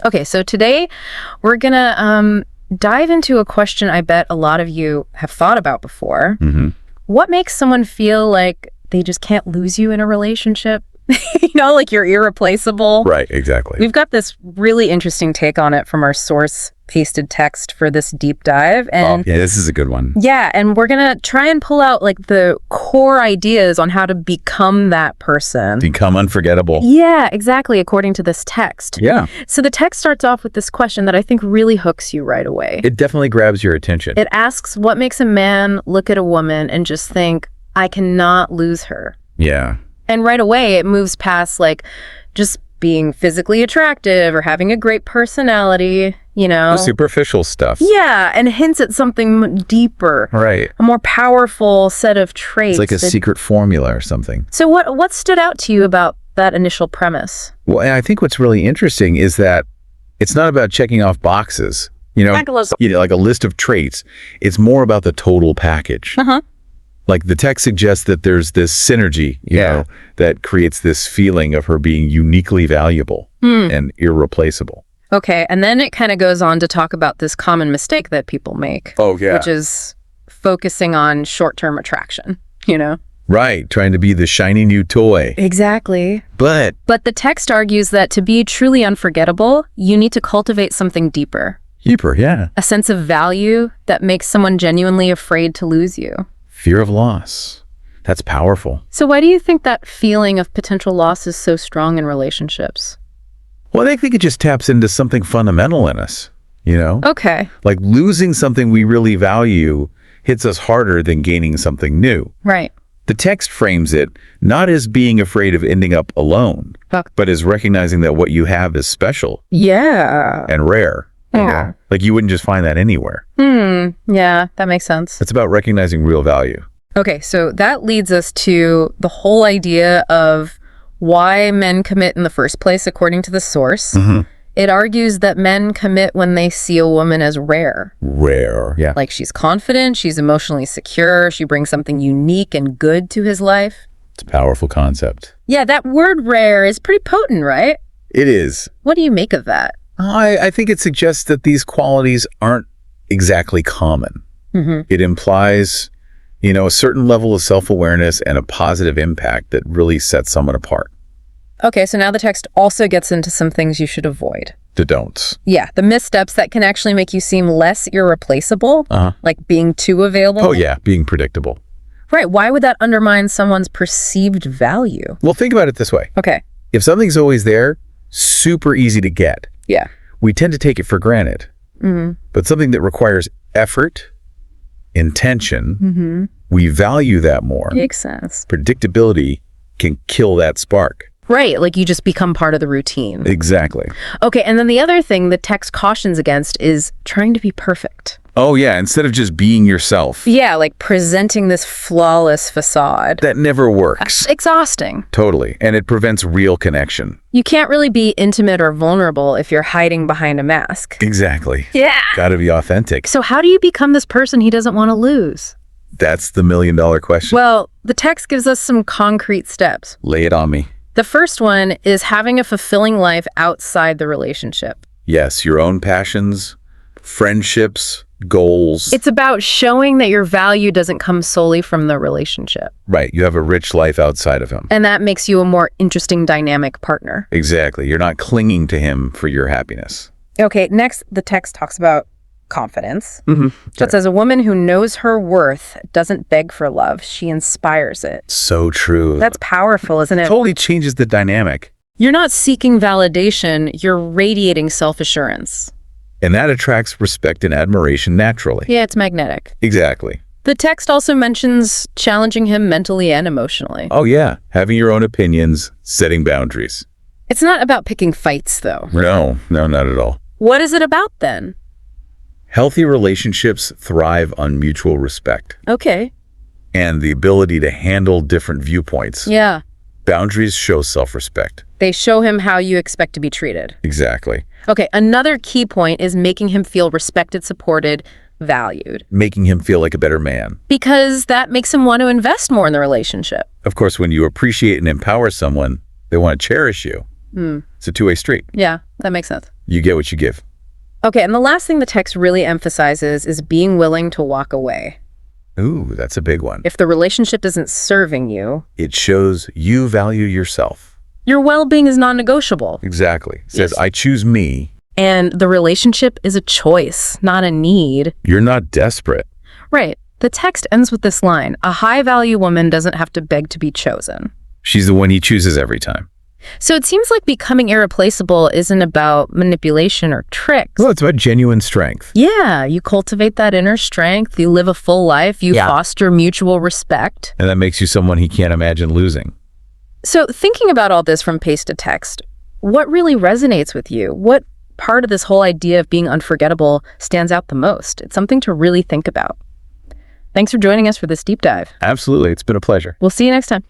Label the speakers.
Speaker 1: Okay, so today we're gonna dive into a question I bet a lot of you have thought about before. What makes someone feel like they just can't lose you in a relationship? Like you're irreplaceable.
Speaker 2: Right, exactly.
Speaker 1: We've got this really interesting take on it from our source pasted text for this deep dive. And
Speaker 2: yeah, this is a good one.
Speaker 1: Yeah, and we're going to try and pull out like the core ideas on how to become that person.
Speaker 2: Become unforgettable.
Speaker 1: Yeah, exactly, according to this text.
Speaker 2: Yeah.
Speaker 1: So the text starts off with this question that I think really hooks you right away.
Speaker 2: It definitely grabs your attention.
Speaker 1: It asks, what makes a man look at a woman and just think, I cannot lose her?
Speaker 2: Yeah.
Speaker 1: And right away, it moves past like just being physically attractive or having a great personality,
Speaker 2: The superficial stuff.
Speaker 1: Yeah, and hints at something deeper.
Speaker 2: Right.
Speaker 1: A more powerful set of traits.
Speaker 2: It's like a secret formula or something.
Speaker 1: So what stood out to you about that initial premise?
Speaker 2: Well, and I think what's really interesting is that it's not about checking off boxes, like a list of traits. It's more about the total package. Like the text suggests that there's this synergy, that creates this feeling of her being uniquely valuable and irreplaceable.
Speaker 1: Okay, and then it kind of goes on to talk about this common mistake that people make.
Speaker 2: Oh, yeah.
Speaker 1: Which is focusing on short-term attraction,
Speaker 2: Right, trying to be the shiny new toy.
Speaker 1: Exactly.
Speaker 2: But
Speaker 1: the text argues that to be truly unforgettable, you need to cultivate something deeper.
Speaker 2: Deeper, yeah.
Speaker 1: A sense of value that makes someone genuinely afraid to lose you.
Speaker 2: Fear of loss. That's powerful.
Speaker 1: So why do you think that feeling of potential loss is so strong in relationships?
Speaker 2: Well, I think it just taps into something fundamental in us,
Speaker 1: Okay.
Speaker 2: Like losing something we really value hits us harder than gaining something new.
Speaker 1: Right.
Speaker 2: The text frames it not as being afraid of ending up alone, but as recognizing that what you have is special.
Speaker 1: Yeah.
Speaker 2: And rare.
Speaker 1: Yeah.
Speaker 2: Like you wouldn't just find that anywhere.
Speaker 1: Yeah, that makes sense.
Speaker 2: It's about recognizing real value.
Speaker 1: Okay, so that leads us to the whole idea of why men commit in the first place, according to the source. It argues that men commit when they see a woman as rare.
Speaker 2: Rare, yeah.
Speaker 1: Like she's confident, she's emotionally secure, she brings something unique and good to his life.
Speaker 2: It's a powerful concept.
Speaker 1: Yeah, that word rare is pretty potent, right?
Speaker 2: It is.
Speaker 1: What do you make of that?
Speaker 2: I think it suggests that these qualities aren't exactly common. It implies, a certain level of self-awareness and a positive impact that really sets someone apart.
Speaker 1: Okay, so now the text also gets into some things you should avoid.
Speaker 2: The don'ts.
Speaker 1: Yeah, the missteps that can actually make you seem less irreplaceable, like being too available.
Speaker 2: Oh, yeah, being predictable.
Speaker 1: Right, why would that undermine someone's perceived value?
Speaker 2: Well, think about it this way.
Speaker 1: Okay.
Speaker 2: If something's always there, super easy to get.
Speaker 1: Yeah.
Speaker 2: We tend to take it for granted. But something that requires effort, intention, we value that more.
Speaker 1: Makes sense.
Speaker 2: Predictability can kill that spark.
Speaker 1: Right, like you just become part of the routine.
Speaker 2: Exactly.
Speaker 1: Okay, and then the other thing the text cautions against is trying to be perfect.
Speaker 2: Oh, yeah, instead of just being yourself.
Speaker 1: Yeah, like presenting this flawless facade.
Speaker 2: That never works.
Speaker 1: Exhausting.
Speaker 2: Totally, and it prevents real connection.
Speaker 1: You can't really be intimate or vulnerable if you're hiding behind a mask.
Speaker 2: Exactly.
Speaker 1: Yeah.
Speaker 2: Gotta be authentic.
Speaker 1: So how do you become this person he doesn't want to lose?
Speaker 2: That's the million-dollar question.
Speaker 1: Well, the text gives us some concrete steps.
Speaker 2: Lay it on me.
Speaker 1: The first one is having a fulfilling life outside the relationship.
Speaker 2: Yes, your own passions, friendships, goals.
Speaker 1: It's about showing that your value doesn't come solely from the relationship.
Speaker 2: Right, you have a rich life outside of him.
Speaker 1: And that makes you a more interesting, dynamic partner.
Speaker 2: Exactly. You're not clinging to him for your happiness.
Speaker 1: Okay, next, the text talks about confidence.
Speaker 2: Sure.
Speaker 1: It says a woman who knows her worth doesn't beg for love, she inspires it.
Speaker 2: So true.
Speaker 1: That's powerful, isn't it?
Speaker 2: Totally changes the dynamic.
Speaker 1: You're not seeking validation, you're radiating self-assurance.
Speaker 2: And that attracts respect and admiration naturally.
Speaker 1: Yeah, it's magnetic.
Speaker 2: Exactly.
Speaker 1: The text also mentions challenging him mentally and emotionally.
Speaker 2: Oh, yeah. Having your own opinions, setting boundaries.
Speaker 1: It's not about picking fights, though.
Speaker 2: No, not at all.
Speaker 1: What is it about, then?
Speaker 2: Healthy relationships thrive on mutual respect.
Speaker 1: Okay.
Speaker 2: And the ability to handle different viewpoints.
Speaker 1: Yeah.
Speaker 2: Boundaries show self-respect.
Speaker 1: They show him how you expect to be treated.
Speaker 2: Exactly.
Speaker 1: Okay, another key point is making him feel respected, supported, valued.
Speaker 2: Making him feel like a better man.
Speaker 1: Because that makes him want to invest more in the relationship.
Speaker 2: Of course, when you appreciate and empower someone, they want to cherish you. It's a two-way street.
Speaker 1: Yeah, that makes sense.
Speaker 2: You get what you give.
Speaker 1: Okay, and the last thing the text really emphasizes is being willing to walk away.
Speaker 2: Ooh, that's a big one.
Speaker 1: If the relationship isn't serving you,
Speaker 2: it shows you value yourself.
Speaker 1: Your well-being is non-negotiable.
Speaker 2: Exactly. It says,
Speaker 1: Yes.
Speaker 2: I choose me.
Speaker 1: And the relationship is a choice, not a need.
Speaker 2: You're not desperate.
Speaker 1: Right. The text ends with this line: a high-value woman doesn't have to beg to be chosen.
Speaker 2: She's the one he chooses every time.
Speaker 1: So it seems like becoming irreplaceable isn't about manipulation or tricks.
Speaker 2: Well, it's about genuine strength.
Speaker 1: Yeah, you cultivate that inner strength, you live a full life, you foster mutual respect.
Speaker 2: And that makes you someone he can't imagine losing.
Speaker 1: So thinking about all this from page to text, what really resonates with you? What part of this whole idea of being unforgettable stands out the most? It's something to really think about. Thanks for joining us for this deep dive.
Speaker 2: Absolutely. It's been a pleasure.
Speaker 1: We'll see you next time.